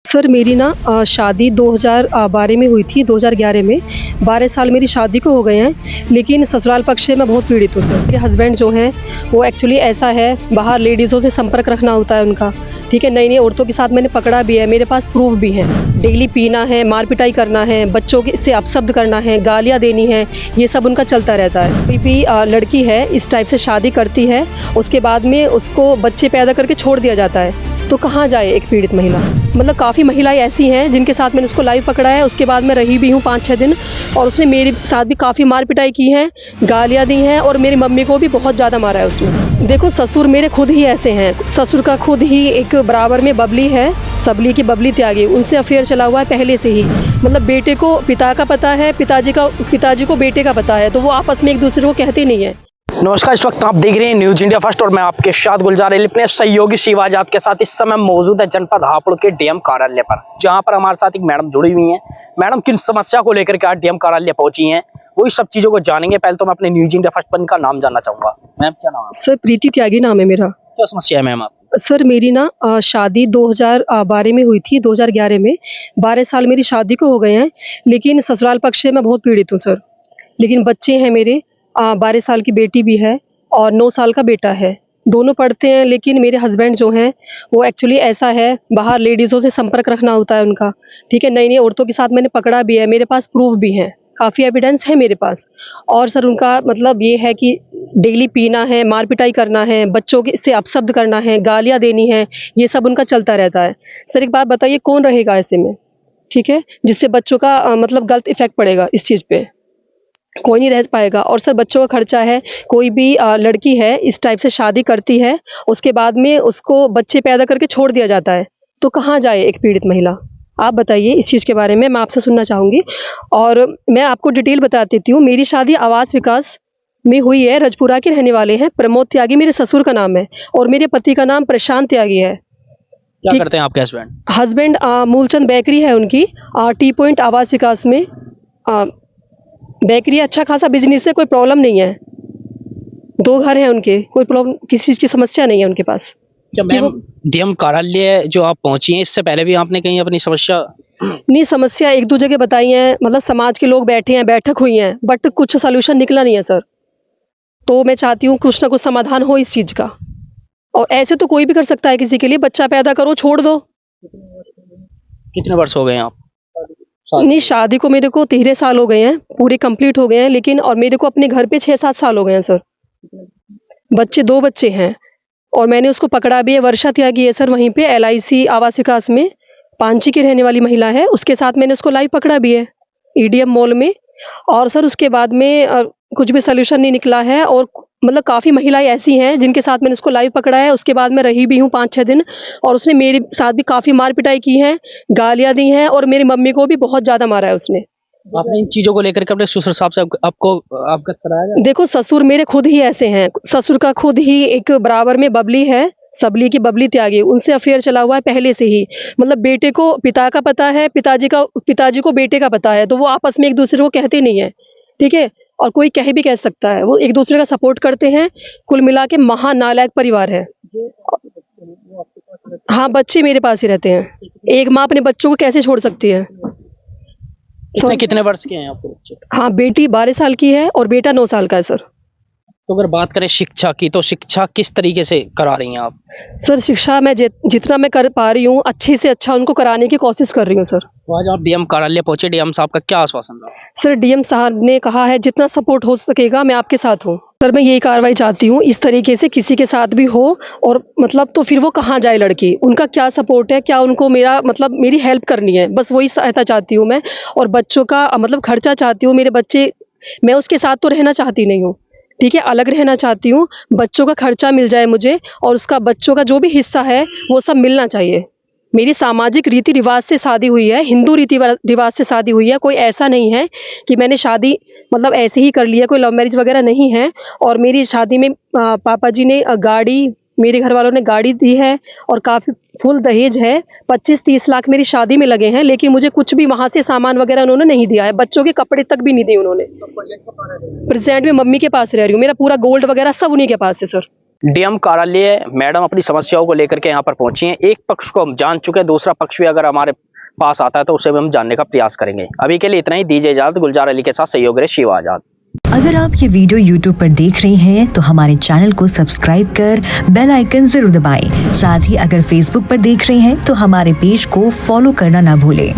Sir मेरी ना शादी 2012 में हुई थी, 2011 में। 12 साल मेरी शादी को हो गए हैं, लेकिन ससुराल पक्ष से मैं बहुत पीड़ित हूँ सर। मेरे हस्बैंड जो हैं, वो एक्चुअली ऐसा है, बाहर लेडीज़ों से संपर्क रखना होता है उनका, ठीक है? नई-नई औरतों के साथ मैंने पकड़ा भी है, मेरे पास प्रूफ़ भी हैं। डेली पीना है, मार-पिटाई करना है, बच्चों के से अपशब्द करना है, गालियाँ देनी है, ये सब उनका चलता रहता है। कोई भी लड़की है, इस टाइप से शादी करती है, उसके बाद में उसको बच्चे पैदा करके छोड़ दिया जाता है, तो कहाँ जाए एक पीड़ित महिला? मतलब काफ़ी महिलाएं ऐसी हैं जिनके साथ मैंने उसको लाइव पकड़ा है, उसके बाद मैं रही भी हूँ 5-6 दिन, और उसने मेरे साथ भी काफ़ी मार पिटाई की है, गालियाँ दी हैं, और मेरी मम्मी को भी बहुत ज़्यादा मारा है उसने। देखो ससुर मेरे खुद ही ऐसे हैं, ससुर का खुद ही एक बराबर में बबली है, सबली की बबली त्यागी, उनसे अफेयर चला हुआ है पहले से ही। मतलब बेटे को पिता का पता है, पिताजी को बेटे का पता है, तो वो आपस में एक दूसरे को कहते नहीं है। नमस्कार, इस वक्त आप देख रहे हैं न्यूज इंडिया फर्स्ट और मैं आपके साथ गुलजार अली अपने सहयोगी शिव आजाद के साथ इस समय मौजूद है जनपद हापुड़ के डीएम कार्यालय पर, जहां पर हमारे साथ एक मैडम जुड़ी हुई हैं। मैडम किन समस्या को लेकर के आज डीएम कार्यालय पहुंची हैं, वही सब चीजों को जानेंगे। पहले तो मैं अपने न्यूज इंडिया फर्स्ट पर इनका नाम जानना चाहूंगा। मैम क्या नाम है? सर प्रीति त्यागी नाम है मेरा। क्या समस्या है मैम आप? सर मेरी ना शादी 2012 में हुई थी, 2011 में। 12 साल मेरी शादी को हो गए हैं, लेकिन ससुराल पक्ष से मैं बहुत पीड़ित हूँ सर। लेकिन बच्चे हैं मेरे, 12 साल की बेटी भी है और 9 साल का बेटा है। दोनों पढ़ते हैं, लेकिन मेरे हस्बैंड जो हैं, वो एक्चुअली ऐसा है, बाहर लेडीज़ों से संपर्क रखना होता है उनका, ठीक है? नई-नई औरतों के साथ मैंने पकड़ा भी है, मेरे पास प्रूफ़ भी हैं, काफ़ी एविडेंस है मेरे पास। और सर उनका मतलब ये है कि डेली पीना है, मार-पिटाई करना है, बच्चों के से अपशब्द करना है, गालियाँ देनी है, ये सब उनका चलता रहता है। सर एक बात बताइए, कौन रहेगा ऐसे में? ठीक है? जिससे बच्चों का मतलब गलत इफ़ेक्ट पड़ेगा इस चीज़ पे। कोई नहीं रह पाएगा। और सर बच्चों का खर्चा है, कोई भी लड़की है इस टाइप से शादी करती है, उसके बाद में उसको बच्चे पैदा करके छोड़ दिया जाता है, तो कहाँ जाए एक पीड़ित महिला? आप बताइए इस चीज़ के बारे में, मैं आपसे सुनना चाहूँगी। और मैं आपको डिटेल बता देती हूँ, मेरी शादी आवास विकास में हुई है, रजपुरा के रहने वाले हैं, प्रमोद त्यागी मेरे ससुर का नाम है, और मेरे पति का नाम प्रशांत त्यागी है। क्या ठीक। करते हैं आपके हस्बैंड? हस्बैंड मूलचंद बेकरी है उनकी, टी पॉइंट आवास विकास में। बेकरी अच्छा खासा बिजनेस है, कोई प्रॉब्लम नहीं है। 2 घर हैं उनके, कोई प्रॉब्लम, किसी चीज़ की समस्या नहीं है उनके पास। क्या कि मैम वो डीएम कार्यालय जो आप पहुंची हैं, इससे पहले भी आपने कहीं अपनी समस्या? नहीं, समस्या 1-2 जगह बताई हैं, मतलब समाज के लोग बैठे हैं, बैठक हुई हैं, बट कुछ सॉल्यूशन निकला नहीं है सर। तो मैं चाहती हूँ कुछ ना कुछ समाधान हो इस चीज़ का। और ऐसे तो कोई भी कर सकता है किसी के लिए, बच्चा पैदा करो, छोड़ दो। कितने वर्ष हो गए हैं आप? नहीं, शादी को मेरे को 13 साल हो गए हैं, पूरे कंप्लीट हो गए हैं, लेकिन और मेरे को अपने घर पे 6-7 साल हो गए हैं सर। बच्चे 2 बच्चे हैं, और मैंने उसको पकड़ा भी है, वर्षा त्यागी है सर, वहीं पे एलआईसी आवास विकास में, पांची की रहने वाली महिला है, उसके साथ मैंने उसको लाइव पकड़ा भी है, ईडीएम मॉल में। और सर उसके बाद में कुछ भी सॉल्यूशन नहीं निकला है, और मतलब काफ़ी महिलाएं ऐसी हैं जिनके साथ मैंने उसको लाइव पकड़ा है, उसके बाद मैं रही भी हूँ 5-6 दिन, और उसने मेरे साथ भी काफ़ी मार पिटाई की है, गालियाँ दी हैं, और मेरी मम्मी को भी बहुत ज़्यादा मारा है उसने। आपने इन चीजों को लेकर के अपने ससुर साहब से आपको अवगत कराया गया? देखो ससुर मेरे खुद ही ऐसे हैं, ससुर का खुद ही एक बराबर में बबली है, सबली की बबली त्यागी, उनसे अफेयर चला हुआ है पहले से ही। मतलब बेटे को पिता का पता है, पिताजी को बेटे का पता है, तो वो आपस में एक दूसरे को कहते नहीं है, ठीक है? और कोई कह सकता है, वो एक दूसरे का सपोर्ट करते हैं। कुल मिला के महानालायक परिवार है। हाँ, बच्चे मेरे पास ही रहते हैं। एक माँ अपने बच्चों को कैसे छोड़ सकती है? कितने कितने वर्ष के हैं आपके बच्चे? हाँ, बेटी 12 साल की है और बेटा 9 साल का है सर। तो अगर बात करें शिक्षा की, तो शिक्षा किस तरीके से करा रही हैं आप? सर शिक्षा मैं जितना मैं कर पा रही हूँ, अच्छे से अच्छा उनको कराने की कोशिश कर रही हूँ सर। तो आज आप डीएम कार्यालय पहुंचे, डीएम साहब का क्या आश्वासन रहा? सर डीएम साहब ने कहा है जितना सपोर्ट हो सकेगा मैं आपके साथ हूँ। सर मैं यही कार्रवाई चाहती हूँ, इस तरीके से किसी के साथ भी हो, और मतलब तो फिर वो कहाँ जाए लड़की? उनका क्या सपोर्ट है? क्या उनको मेरा मतलब मेरी हेल्प करनी है? बस वही सहायता चाहती हूँ मैं, और बच्चों का मतलब खर्चा चाहती हूँ। मेरे बच्चे, मैं उसके साथ तो रहना चाहती नहीं हूँ, ठीक है? अलग रहना चाहती हूँ। बच्चों का खर्चा मिल जाए मुझे, और उसका बच्चों का जो भी हिस्सा है वो सब मिलना चाहिए। मेरी सामाजिक रीति रिवाज से शादी हुई है, हिंदू रीति रिवाज से शादी हुई है। कोई ऐसा नहीं है कि मैंने शादी मतलब ऐसे ही कर लिया, कोई लव मैरिज वगैरह नहीं है। और मेरी शादी में पापा जी ने गाड़ी, मेरे घर वालों ने गाड़ी दी है, और काफ़ी फुल दहेज है। 25-30 लाख मेरी शादी में लगे हैं, लेकिन मुझे कुछ भी वहाँ से सामान वगैरह उन्होंने नहीं दिया है। बच्चों के कपड़े तक भी नहीं दिए उन्होंने। प्रेजेंट में मम्मी के पास रह रही हूँ, मेरा पूरा गोल्ड वगैरह सब उन्हीं के पास है सर। डीएम कार्यालय मैडम अपनी समस्याओं को लेकर के यहाँ पर पहुंची हैं। एक पक्ष को हम जान चुके हैं, दूसरा पक्ष भी अगर हमारे पास आता है तो उसे भी हम जानने का प्रयास करेंगे। अभी के लिए इतना ही, दीजिए इजाजत। गुलजार अली के साथ सहयोग रहे शिवा आजाद। अगर आप ये वीडियो YouTube पर देख रहे हैं तो हमारे चैनल को सब्सक्राइब कर बेल आइकन जरूर दबाएं। साथ ही अगर Facebook पर देख रहे हैं तो हमारे पेज को फॉलो करना ना भूलें।